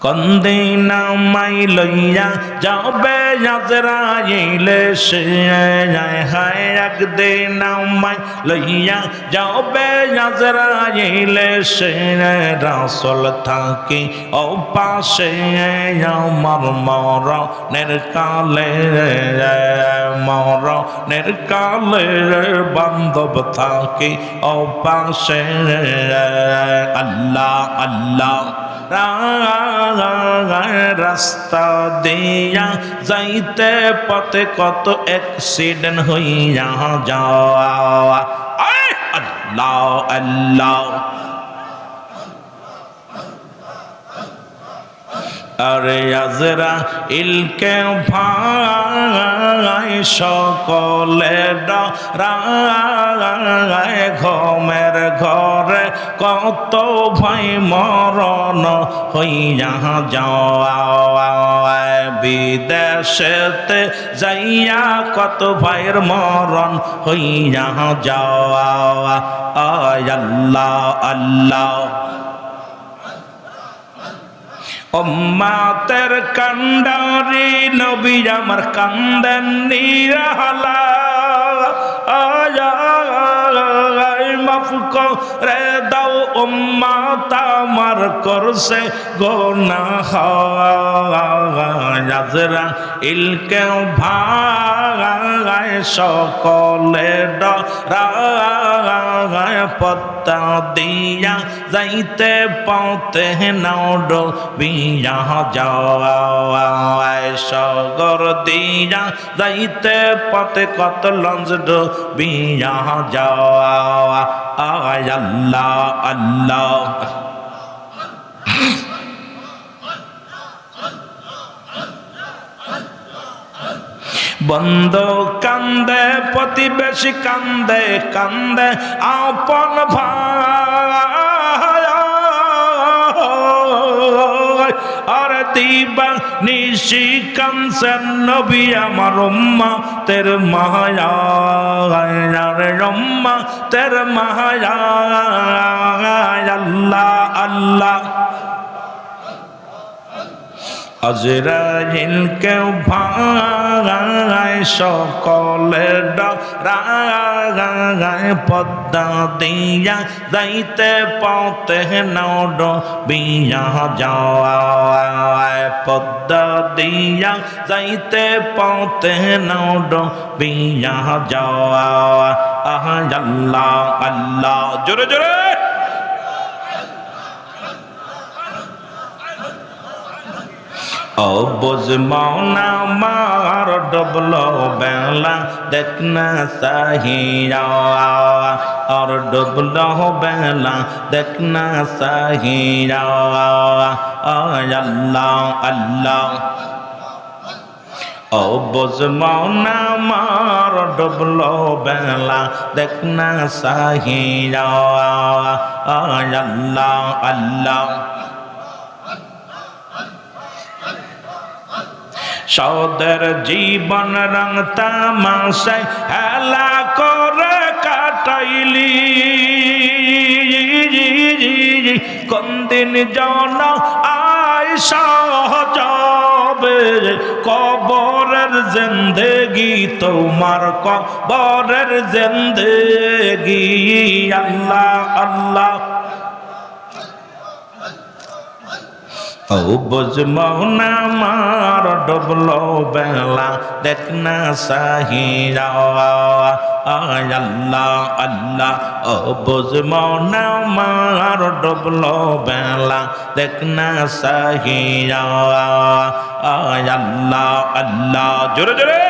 কন্দে নামাই লইয়া যাবে আজরাইলে সে হায় একদে নামাই লইয়া যাবে আজরাইলে সে রাসূল থাকি ও পাশে আমার মরণের কালে মরণের কালে বান্ধব থাকি ও পাশে আল্লাহ আল্লাহ রাস্তা দিয়া যাইতে পথে কত অ্যাক্সিডেন্ট হইয়া যাওয়া আল্লাহ আল্লাহ আরে আজরাইলকে ভাই সকলে ডরায় ঘুমের ঘরে কত ভাই মরণ হইয়া যাওয়া বিদেশেতে যাইয়া কত ভাইয়ের মরণ হইয়া যাওয়া আল্লাহ আল্লাহ উম্মতের কান্ডারি নবী আমার কান্দেন নিরালা মাফ করে দাও উম্মত আমার করছে গুনাহ আজরাইলকে ভাই সকলে ডরায় পত্তা দিয়া যাইতে পথে নাও বিয়া যাওয়া সগর দিয়া যাইতে পথে কত লঞ্চ বিয়া যাওয়া আল্লাহ আল্লাহ বন্ধু কান্দে প্রতিবেশী কান্দে কান্দে আপন ভাই আর দিবা নিশি কানসেন নবী আমার উম্মতের মায়া রে উম্মতের মায়া আল্লাহ আল্লাহ আজরাইলকে ভাই সকলে ডরায় পদ্মা দিয়া যাইতে পথে নাও বিয়া যাওয়া পদ্মা দিয়া যাইতে পথে নাও বিয়া যাওয়া আল্লাহ আল্লাহ জোরে জোরে বুঝ মৌনা মার ডবলো বেলা দেখনা সাহিয়া और डुबलो बेला देखना साहिया अल्लाह अल्लाह ओ बुझ मौना मार डुबलो बेला देखना साहिया अल्लाह अल्लाह সৌদের জীবন রং তামাশায় হেলা করে কাটাইলি কোন দিন জন আয়সা যাবে কবরের জিন্দেগি তোমার কবরের জিন্দেগি আল্লাহ আল্লাহ ও বুঝ মৌনা মার ডুবলো বেলা দেখনা সাহিয়া আল্লাহ আল্লাহ ও বুঝ মৌনা মার ডুবলো বেলা দেখনা সাহিয়া আল্লাহ আল্লাহ জোরে জোরে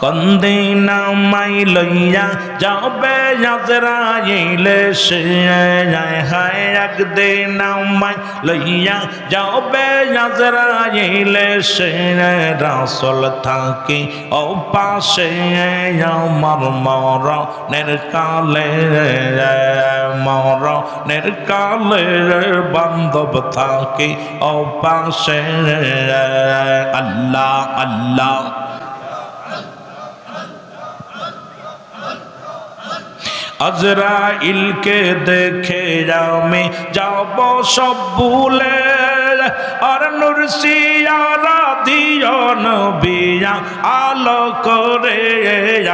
কন্দে নামাই লইয়া যাবে আজরাইলে সে হায় একদে নামাই লইয়া যাবে আজরাইলে সে রাসূল থাকি ও পাশে আমার মরণের কালে মরণের কালে বান্ধব থাকি ও পাশে আল্লাহ আল্লাহ আজরাইলকে দেখে আমি যাব সব ভুলে, আর নুরসিয়ারা দিও নবিয়া আলো করে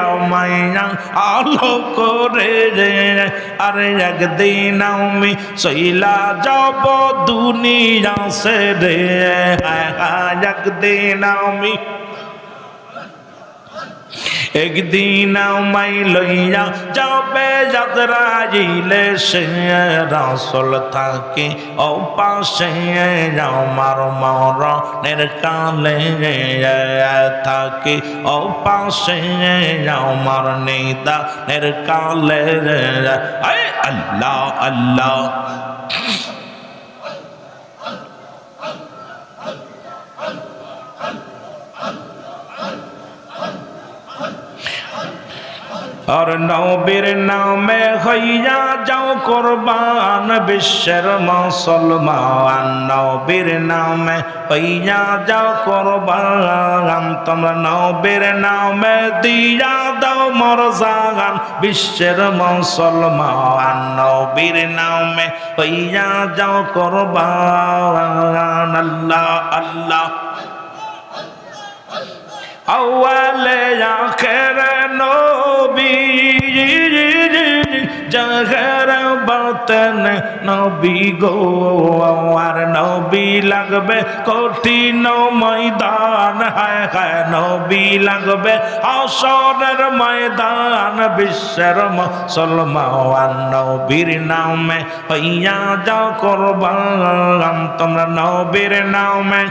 আমায়া আলো করে আরে একদিন আমি সইলা যাব দুনিয়া ছেড়ে, একদিন আমি একদিন আমায় লইয়া যাবে আজরাইলে, সে রাসূল থাকে ও পাশে আমার মরণের কালে থাকে, ও পাশে আমার নিদানের কালে। আল্লাহ আল্লাহ আর নবীর নামে হইয়া যাও কুরবান বিশ্বের মুসলমান, নবীর নামে হইয়া যাও কুরবান, তোমরা নবীর নামে দিয়া দাও মরজান বিশ্বের মুসলমান, নবীর নামে হইয়া যাও কুরবান। আল্লাহ আল্লাহ আউয়ালে আখিরে নবী, জাহের বাতেন নবী গো, আর নবী লাগবে কঠিন ময়দান, হায় হায় নবী লাগবে হাশরের ময়দান বিশ্বের মুসলমান, নবীর নামে হইয়া যাও কুরবান, তোমরা নবীর নামে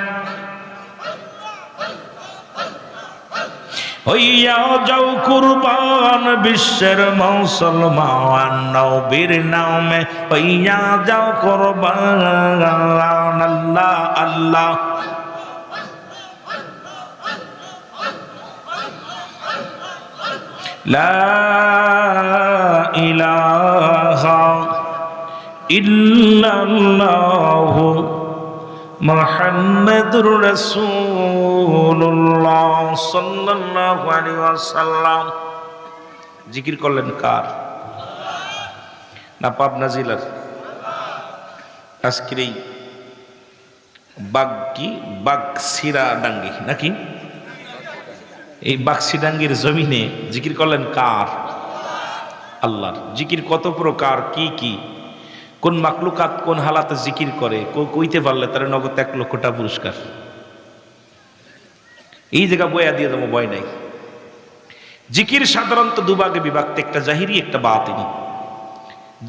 হইয়া যাও কুরবান বিশ্বের মুসলমান, নবীর নামে হইয়া যাও কুরবান। আল্লাহ আল্লাহ লা ইলাহা ইল্লাল্লাহু মুহাম্মাদুর রাসূলুল্লাহ সাল্লাল্লাহু আলাইহি ওয়াসাল্লাম। জিকির করলেন কার? না পাবনা জেলার? আজকের এই বাগসিরা ডাঙ্গি নাকি? এই বাগসিডাঙ্গির জমিনে জিকির করলেন কার? আল্লাহর। জিকির কত প্রকার, কি কি, কোন মাকলুকাত কোন হালাতে জিকির করে, কইতে পারলে তার নগদ 1 লক্ষ টাকা পুরস্কার। এই জায়গা বয়া দিয়ে দেবো, ভয় নাই। জিকির সাধারণত দুভাগে বিভক্ত, একটা জাহিরি একটা বাতিনি।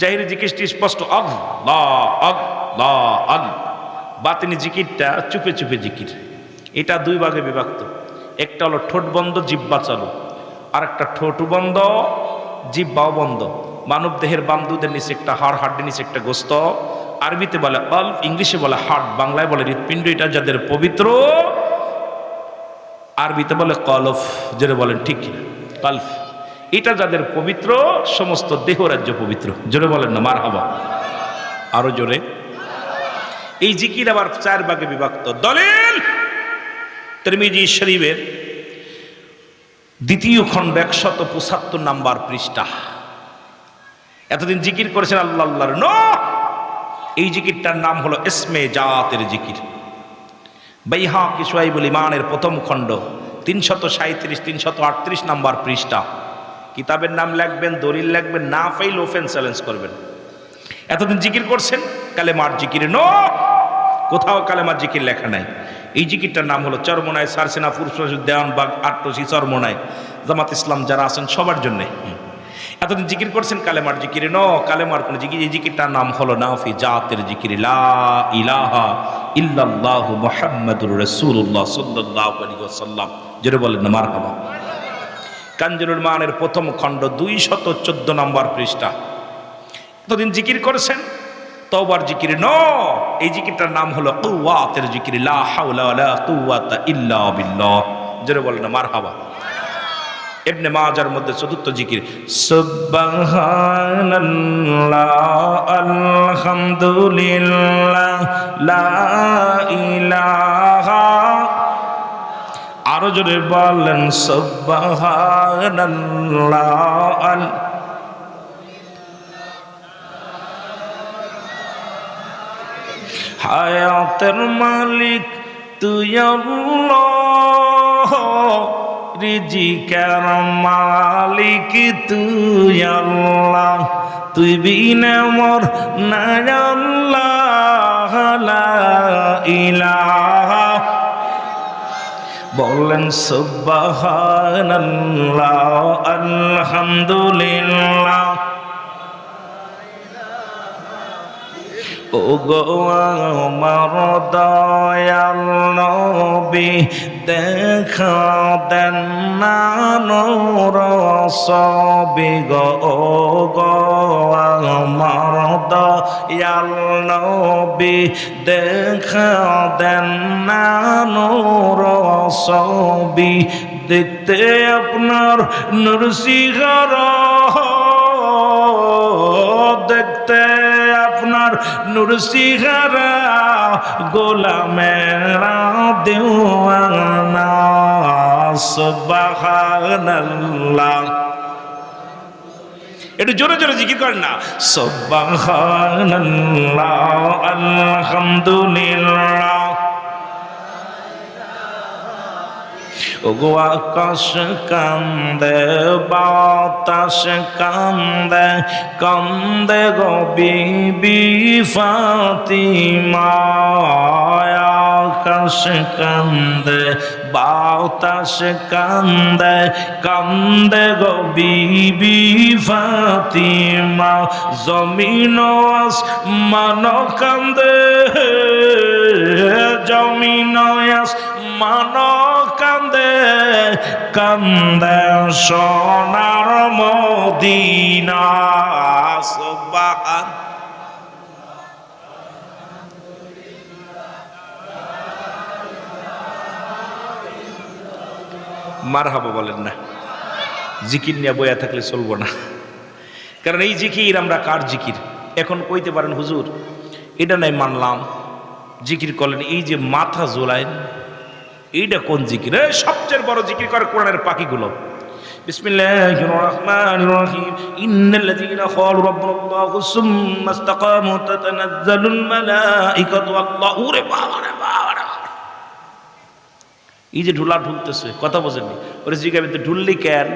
জাহিরি জিকিরটি স্পষ্ট আল্লাহ আল্লাহ আল্লাহ, বাতিনি জিকিরটা চুপে চুপে জিকির। এটা 2 ভাগে বিভক্ত, একটা হলো ঠোঁট বন্ধ জিহ্বা চালু, আর একটা ঠোঁট বন্ধ জিহ্বাও বন্ধ। মানব দেহের বামদুদের নিচে একটা হাড়, হাড্ডির নিচে একটা গোস্ত, আরবিতে বলে কলব, ইংলিশে বলে হার্ট, বাংলায় বলে হৃৎপিণ্ড। এটা যাদের পবিত্র, আরবিতে বলে কলফ, যেটা বলেন ঠিক কিনা, কলফ। এটা যাদের পবিত্র, সমস্ত দেহ রাজ্য পবিত্র। জোরে বলেন না মারহাবা, আরো জোরে। এই জিকির আবার 4 ভাগে বিভক্ত। দলিল তিরমিজি শরীফের 2য় খণ্ড 175 নম্বর পৃষ্ঠা। এতদিন জিকির করেছেন আল্লাহ আল্লাহর নো, এই জিকিরটার নাম হলো ইসমে জাতের জিকির। বাইহাকি শুআইবুল ঈমানের 1ম খণ্ড 337-338 নম্বর পৃষ্ঠা। কিতাবের নাম লিখবেন, দলিল লিখবেন, না পাইলে ওপেন চ্যালেঞ্জ করবেন। এতদিন জিকির করছেন কালেমার জিকির, নো, কোথাও কালেমার জিকির লেখা নাই। এই জিকিরটার নাম হলো চরমোনাই, সারসেনা, পুরুষ দেওয়ানবাগ, আট্টসি, চরমোনাই, জামাত ইসলাম যারা আছেন সবার জন্য। এতদিন জিকির করছেন কালেমার জিকির, নো, কালেমার কোন জিকির। এই জিকিরটার নাম হলো নাফি জাতের জিকির, লা ইলাহা ইল্লাল্লাহু মুহাম্মাদুর রাসূলুল্লাহ সাল্লাল্লাহু আলাইহি ওয়াসাল্লাম। জোরে বলেন না মারহাবা। কানজুল মানের 1ম খণ্ড 214 নম্বর পৃষ্ঠা। এতদিন জিকির করেছেন তওবার জিকির, নো, এই জিকিরটার নাম হলো কুওয়াতের জিকির, লা হাওলা ওয়ালা কুওয়াতা ইল্লা বিল্লাহ। জোরে বলেন না মারহাবা। ইবনে মাজার মধ্যে 4র্থ জিকির, সুবহানাল্লাহ আলহামদুলিল্লাহ লা ইলাহা, আরো জোরে বলেন সুবহানাল্লাহ হায়াতের মালিক তুই আল্লাহ, রিজিকের মালিক তুই আল্লাহ, তুই বিনা মোর নাই আল্লাহ লা ইলাহা। বলেন সুবহানাল্লাহ আলহামদুলিল্লাহ। ও গো আমার দয়াল নবী দেখা দেন না নূর সবি গো। ও গো আমার দয়াল নবী দেখা দেন না নূর সবি। দেখতে আপনার নূর সিগারা, দেখতে আপনার নূর সিগারা, গোলামেরা দেওয়ানা। সুবহানাল্লাহ। একটু জোরে জোরে জিকির করেন না, সুবহানাল্লাহ আলহামদুলিল্লাহ। ওগো আকাশ কান্দে বাতাস কান্দে, কান্দে গো বিবি ফাতিমা। আকাশ কান্দে বাতাস কান্দে, কান্দে গো বিবি ফাতিমা। জমিন আসমান কান্দে, জমিন আসমান কান্দে, কান্দে সোনার মদিনা। সুবহান। মারহাবা বলেন না, জিকির নিয়ে বইয়া থাকলে চলবো না। কারণ এই জিকির আমরা কার জিকির এখন কইতে পারেন হুজুর, এটা নাই মানলাম, জিকির করলেন এই যে মাথা জোলাইন, এইটা কোন জিকির? সবচেয়ে বড় জিকির করে কোরআনের পাখিগুলো। বিসমিল্লাহির রহমানির রহিম। ইন্নাল্লাযীনা ক্বালু রাব্বুনাল্লাহু সুম্মা ইসতাকামু তাতানাজ্জালুল মালাঈকাতু আল্লাহু। ওরে বাবা রে বাবা রে বাবা, এই যে ঢুলা ঢুলতেছে, কথা বোঝেননি? ওরে জিগাবেন তো ঢুললি কেন?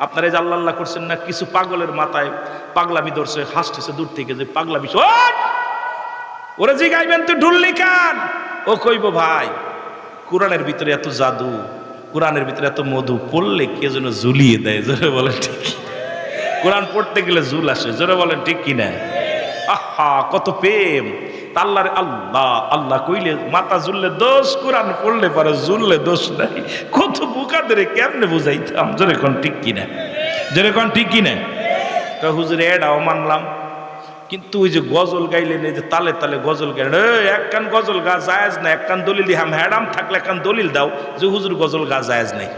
আপনারা এই যে আল্লাহ আল্লাহ করছেন না, কিছু পাগলের মাথায় পাগলামি ধরছে, হাসতেছে দূর থেকে যে পাগলামি। ওরে জিগাইবেন তো ঢুললি কেন? ও কইব ভাই কোরআনের ভিতরে এত জাদু, কোরআনের ভিতরে এত মধু, পড়লে কে যেন ঝুলিয়ে দেয়। জোরে বলেন ঠিক? কোরআন পড়তে গেলে ঝুল আসে। জোরে বলেন ঠিক কিনা? আহা কত প্রেম আল্লাহর। আল্লাহ আল্লাহ কইলে মাথা ঝুললে দোষ, কোরআন পড়লে পারে ঝুললে দোষ নাই। কত বোকাদের কেমনে বুঝাইতাম? জোরে কোন ঠিক কিনা? জোরে কোন ঠিক কিনা? তো হুজুর এটাও মানলাম, কিন্তু ওই যে গজল গাইলেন, এই যে তালে তালে গজল গাইলেন, এক কান গজল গা জায়েজ না, এক কান দলিল দিয়ে হ্যাডাম থাকলে এক কান দলিল দাও যে হুজুর গজল গা জায়েজ নাই।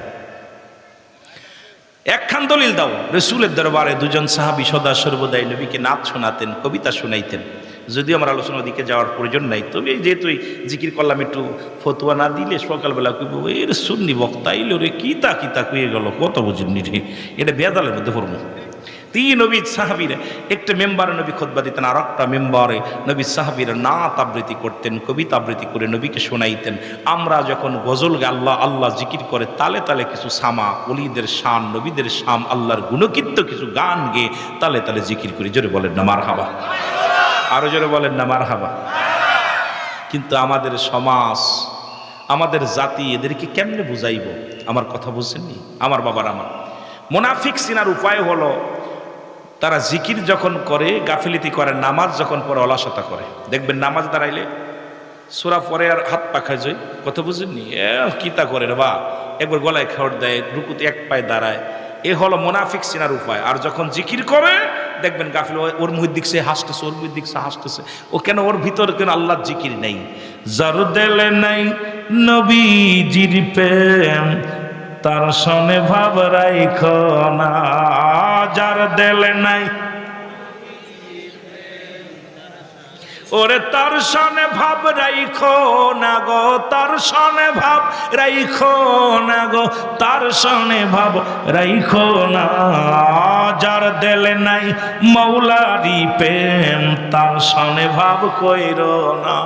একখান দলিল দাও। রসুলের দরবারে দুজন সাহাবী সদা সর্বদাই নবীকে নাচ শোনাতেন, কবিতা শোনাইতেন। যদিও আমার আলোচনার দিকে যাওয়ার প্রয়োজন নাই, তবে যেহেতু জিকির করলাম, একটু ফতুয়া না দিলে সকালবেলা কইব এর সুন্নি বক্তা এলো রে, কিতা কিতা কয়ে গেল, কত বুঝিনি রে, এটা বেদালের মধ্যে পড়বো। তিন নবী সাহাবীরা একটা মেম্বারে নবী খুতবা দিতেন, আর একটা মেম্বারে নবী সাহাবীরা নাত আবৃত্তি করতেন, কবিতা আবৃত্তি করে নবীকে শোনাইতেন। আমরা যখন গজল গে আল্লাহ আল্লাহ জিকির করে তালে তালে কিছু সামা, ওলিদের শান, নবীদের শান, আল্লাহর গুণকীর্ত কিছু গান গেয়ে তালে তালে জিকির করি। জোরে বলেন না মারহাবা? আরো জোরে বলেন না মারহাবা? কিন্তু আমাদের সমাজ, আমাদের জাতি এদেরকে কেমনে বুঝাইব? আমার কথা বুঝছেননি আমার বাবার? আমার মুনাফিক চিনার উপায় হলো তারা জিকির যখন করে গাফিলিতি করে, নামাজ যখন পড়ে অলসতা করে। দেখবেন নামাজ দাঁড়াইলে সূরা পরে আর হাত পাখায় যায়, কথা বুঝেননি? কিতা করে রে বা, একবার গলায় খেওয়ার দেয়, রুকুতে এক পায়ে দাঁড়ায়। এ হলো মুনাফিক চিনার উপায়। আর যখন জিকির করে দেখবেন গাফিল, ওর মুহির দিক সে হাসতেছে, ওর মুহির দিক সে হাসতেছে। ও কেন? ওর ভিতরে কেন আল্লাহর জিকির নেই। যার দেলে নাই নবীজির প্রেম, তার সনে ভাব রাইখো না। যার দেলে নাই, ওরে তার সনে ভাব রাইখো না গো, তার সনে ভাব রাইখো না গো, তার সনে ভাব রাইখো না। যার দেলে নাই মৌলারি প্রেম তার সনে ভাব কইর না।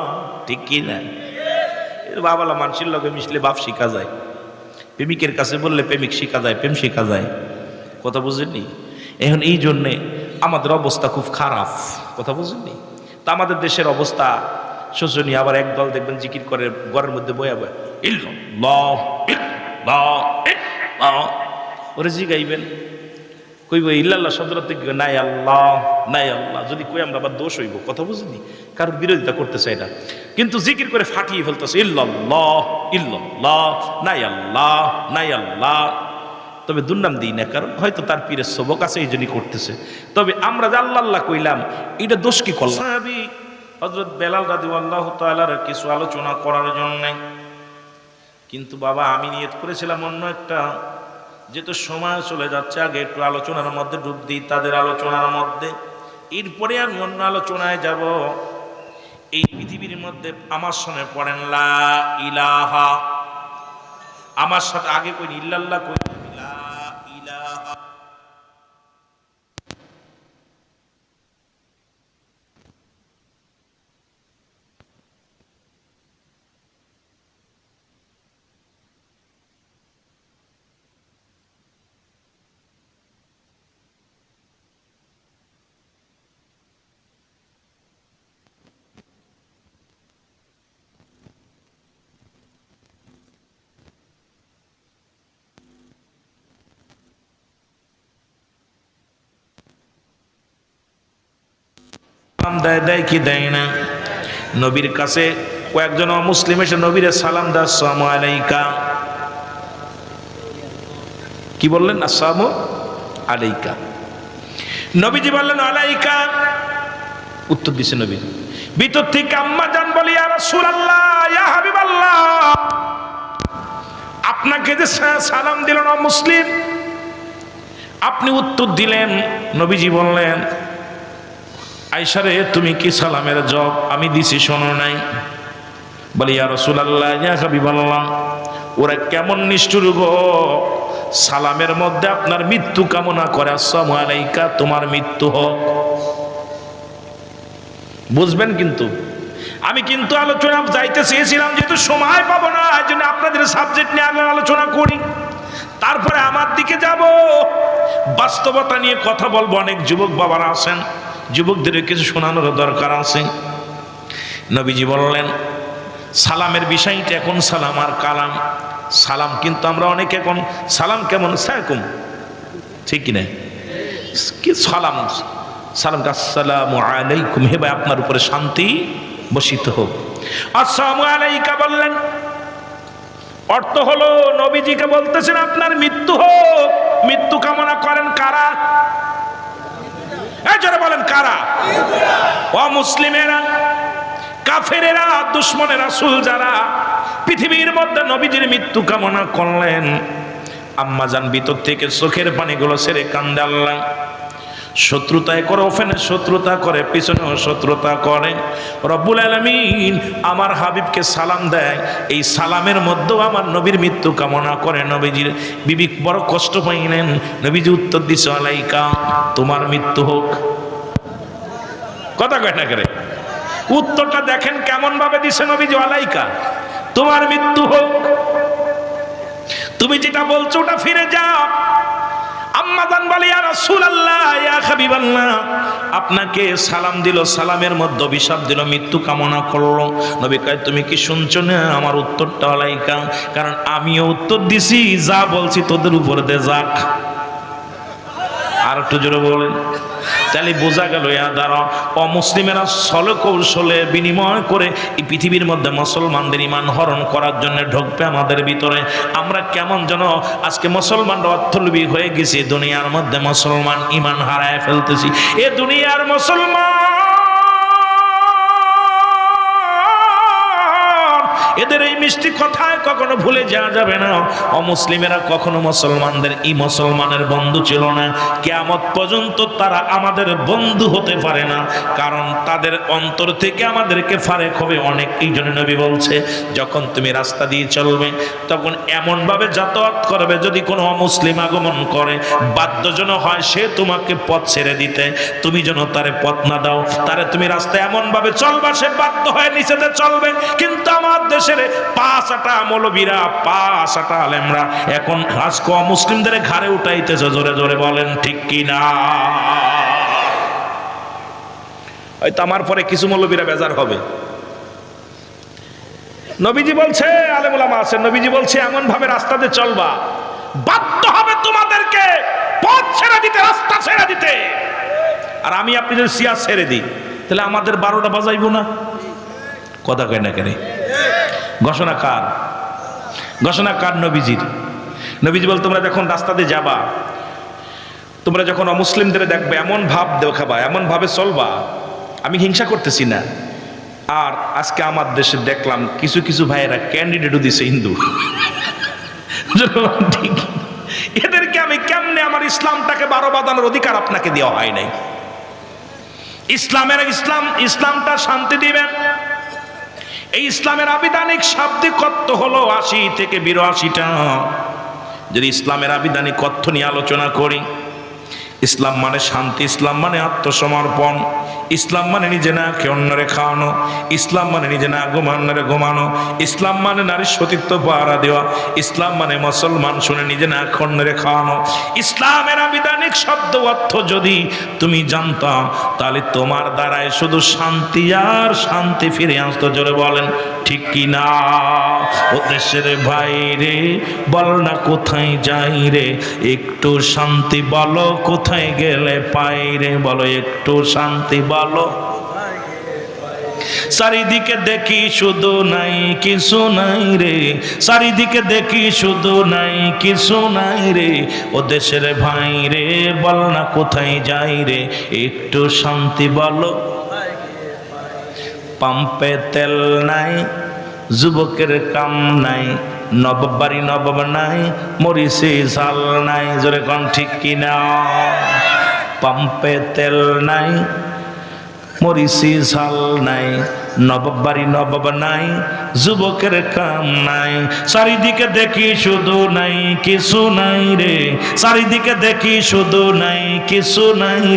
ঠিক কি না? বাবালা মানুষের লগে মিশলে বাপ শিখা যায়, প্রেমিকের কাছে বললে প্রেমিক শিখা যায়, প্রেম শিখা যায়। কথা বুঝেননি? এখন এই জন্যে আমাদের অবস্থা খুব খারাপ। কথা বুঝেননি? তা আমাদের দেশের অবস্থা শোচনীয়। আবার একদল দেখবেন জিকির করে ঘরের মধ্যে বয়া বয়া ইল্লাল্লাহ ইল্লাল্লাহ ইল্লাল্লাহ। ওরে জি গাইবেন কইব ইল্লাল্লাহ শব্দটা থেকে নাই আল্লাহ নাই আল্লাহ। যদি কই আমরা আবার দোষ হইব। কথা বুঝিনি? কারণ বিরোধিতা করতেছে এটা, কিন্তু জিকির করে ফাটিয়ে ফেলতেছে ইল্লাল্লাহ ইল্লাল্লাহ নাই আল্লাহ নাই আল্লাহ। তবে দুর্নাম দিই না, কারণ হয়তো তার পীরের সবক আছে এই জন্যই করতেছে। তবে আমরা যে আল্লাহ আল্লাহ কইলাম এটা দোষ কি করলাম? সাহাবী হযরত বেলাল রাদিয়াল্লাহু তাআলার কিছু আলোচনা করার জন্য, কিন্তু বাবা আমি নিয়ত করেছিলাম অন্য একটা। যেহেতু সময় চলে যাচ্ছে, আগে একটু আলোচনার মধ্যে ডুব দিই, তাদের আলোচনার মধ্যে, এরপরে আমি অন্য আলোচনায় যাব। এই পৃথিবীর মধ্যে আমার সঙ্গে পড়েন লা ইলাহা, আমার সাথে আগে কই ইল্লাল্লাহ কই লা ইলাহা। দেয় দেয় কি দেয় না? নবীর কাছে কয়েকজন মুসলিম এসে নবীরে সালাম দেয়, আসসালামু আলাইকা। কি বললেন? আসসালামু আলাইকা। নবীজি বললেন আলাইকা। উত্তর দিছে নবী। ভিতর থেকে আম্মা জান বলি ইয়া রাসূলুল্লাহ ইয়া হাবিবাল্লাহ, আপনাকে যে সালাম দিল না মুসলিম, আপনি উত্তর দিলেন। নবীজি বললেন আয়েশা রে তুমি কি সালামের জবাব আমি দিছি শোনো নাই? বলি ইয়া রাসূলুল্লাহ ইয়া হাবিবাল্লাহ, ওরা কেমন নিষ্ঠুর গো, সালামের মধ্যে আপনার মৃত্যু কামনা করে, আসসালামু আলাইকা তোমার মৃত্যু হোক। বুঝবেন? কিন্তু আমি কিন্তু আলোচনা যাইতে চেয়েছিলাম, যেহেতু সময় পাবো না এই জন্য আপনাদের সাবজেক্ট নিয়ে আগে আলোচনা করি, তারপরে আমার দিকে যাব, বাস্তবতা নিয়ে কথা বলবো। অনেক যুবক বাবারা আছেন, যুবকদের কিছু শোনানোর দরকার আছে। নবীজি বললেন সালামের বিষয়টা এখন সালাম আর কালাম। সালাম কিন্তু আমরা অনেকে এখন সালাম কেমন সালাম, ঠিক কি না? কি সালাম? সালাম আসসালামু আলাইকুম, হে ভাই আপনার উপরে শান্তি বর্ষিত হোক। আসসালামু আলাইকা বললেন, অর্থ হলো নবীজিকে বলতেছেন আপনার মৃত্যু হোক। মৃত্যু কামনা করেন কারা? যারা বলেন কারা? অমুসলিমেরা, কাফেরেরা, দুশমনে রাসূল যারা পৃথিবীর মধ্যে নবীজির মৃত্যু কামনা করলেন। আম্মা জান ভিতর থেকে চোখের পানিগুলো ছেড়ে কান্দে। আল্লাহ শত্রুতায় করে, ওখানে শত্রুতা করে, পিছনেও শত্রুতা করে। রব্বুল আলামিন আমার হাবিবকে সালাম দেয়, এই সালামের মধ্যেও আমার নবীর মৃত্যু কামনা করে। নবীজির বিবি বড় কষ্ট পাইলেন। নবীজি উত্তর দিছে আলাইকা তোমার মৃত্যু হোক। কথা কয় না করে? উত্তরটা দেখেন কেমন ভাবে দিছে নবীজি, আলাইকা তোমার মৃত্যু হোক। তুমি যেটা বলছো ওটা ফিরে যাও। আম্মা জান বলে ইয়া রাসূলুল্লাহ ইয়া হাবিবাল্লাহ, আপনাকে সালাম দিল, সালামের মধ্যে অভিশাপ দিল, মৃত্যু কামনা করলো। নবী কয় তুমি কি শুনছো না আমার উত্তরটা আলাইকা? কারণ আমিও উত্তর দিছি, যা বলছি তোদের উপরে দে যাক। আর একটু জোরে বলেন। তাহলে বোঝা গেল দ্বারা অমুসলিমেরা ছল কৌশলে বিনিময় করে এই পৃথিবীর মধ্যে মুসলমানদের ইমান হরণ করার জন্য ঢুকবে আমাদের ভিতরে। আমরা কেমন যেন আজকে মুসলমানরা অর্থলোভী হয়ে গেছি, দুনিয়ার মধ্যে মুসলমান ইমান হারায় ফেলতেছি। এ দুনিয়ার মুসলমান এদের এই মিষ্টি কথায় কখনো ভুলে যাওয়া যাবে না। অমুসলিমেরা কখনো মুসলমানদের মুসলমানের বন্ধু ছিল না, কিয়ামত পর্যন্ত তারা আমাদের বন্ধু হতে পারে না, কারণ তাদের অন্তর থেকে আমাদেরকে ফারেক হবে অনেক। এই জন্য নবী বলছে, যখন তুমি রাস্তা দিয়ে চলবে তখন এমন ভাবে যাতায়াত করবে, যদি কোনো অমুসলিম আগমন করে বাধ্য যেন হয় সে তোমাকে পথ ছেড়ে দিতে, তুমি যেন তারে পথ না দাও। তারে তুমি রাস্তায় এমন ভাবে চলবা সে বাধ্য হয়ে নিচেতে চলবে। কিন্তু আমার দেশের পাঁচটা মৌলবীরা, পাঁচটা আলেমরা এখন আজকে অমুসলিমদের ঘাড়ে উঠাইতেছে, জোরে জোরে বলেন ঠিক কি না? হয়তো আমার পরে কিছু মৌলবীরা বেজার হবে। নবীজি বলছে, আলেম ওলামা আছেন, নবীজি বলছে এমন ভাবে রাস্তাতে চলবা বাধ্য হবে তোমাদেরকে পথ ছেড়ে দিতে, রাস্তা ছেড়ে দিতে। আর আমি আপনি যদি সিয়াজ ছেড়ে দিই তাহলে আমাদের 12টা বাজাইবো না? কথা কয় না কেন? ঘোষণা কার? ঘোষণা কার? নবীজির। নবীজি বল, তোমরা যখন রাস্তাতে যাবা, তোমরা যখন অমুসলিমদের দেখবে এমন ভাব দেখাবা, এমন ভাবে চলবা। আমি হিংসা করতেছি না। আর আজকে আমার দেশে দেখলাম কিছু কিছু ভাইয়েরা ক্যান্ডিডেটও দিছে হিন্দু। ঠিক, এদেরকে আমি কেমনে, আমার ইসলামটাকে 12 বাজানোর অধিকার আপনাকে দেওয়া হয় নাই। ইসলামটা শান্তি দিবেন। এই ইসলামের আবিধানিক শাব্দিক অর্থ হলো 80 থেকে 82টা। যদি ইসলামের আবিধানিক অর্থ নিয়ে আলোচনা করি, ইসলাম মানে শান্তি, ইসলাম মানে আত্মসমর্পণ, ইসলাম মানে নিজে না খেয়ে অন্যরে খাওয়ানো, ইসলাম মানে নিজে না অন্যরে ঘুমানো, ইসলাম মানে নারীর সতীত্ব পাহারা দেওয়া, ইসলাম মানে মুসলমান শুনে নিজে না খেয়ে অন্যরে খাওয়ানো। ইসলামের আবিধানিক শব্দ অর্থ যদি তুমি জানতাম তাহলে তোমার দ্বারায় শুধু শান্তি আর শান্তি ফিরে আসতো। জোরে বলেন ঠিক কি না? ও দেশের ভাইরে বল না কোথায় যাই রে, একটু শান্তি বলো কোথায় গেলে পাই রে, বলো একটু শান্তি বলো। চারিদিকে দেখি শুধু নাই কিছু নাই রে, চারিদিকে দেখি শুধু নাই কিছু নাই রে, ও দেশের ভাই রে বল না কোথায় যাই রে, একটু শান্তি বলো। পাম্পে তেল নাই, যুবকের কাম নাই, নবাব বাড়ি নবাব নাই, মরিচে ঝাল নাই। জোরে কোন ঠিক কিনা? পাম্পে তেল নাই, মরিচি ঝাল নাই, নবাব বাড়ি নবাব নাই, যুবকের কাম নাই। চারিদিকে দেখি শুধু নাই কিছু নাই রে, চারিদিকে দেখি শুধু নাই কিছু নাই রে।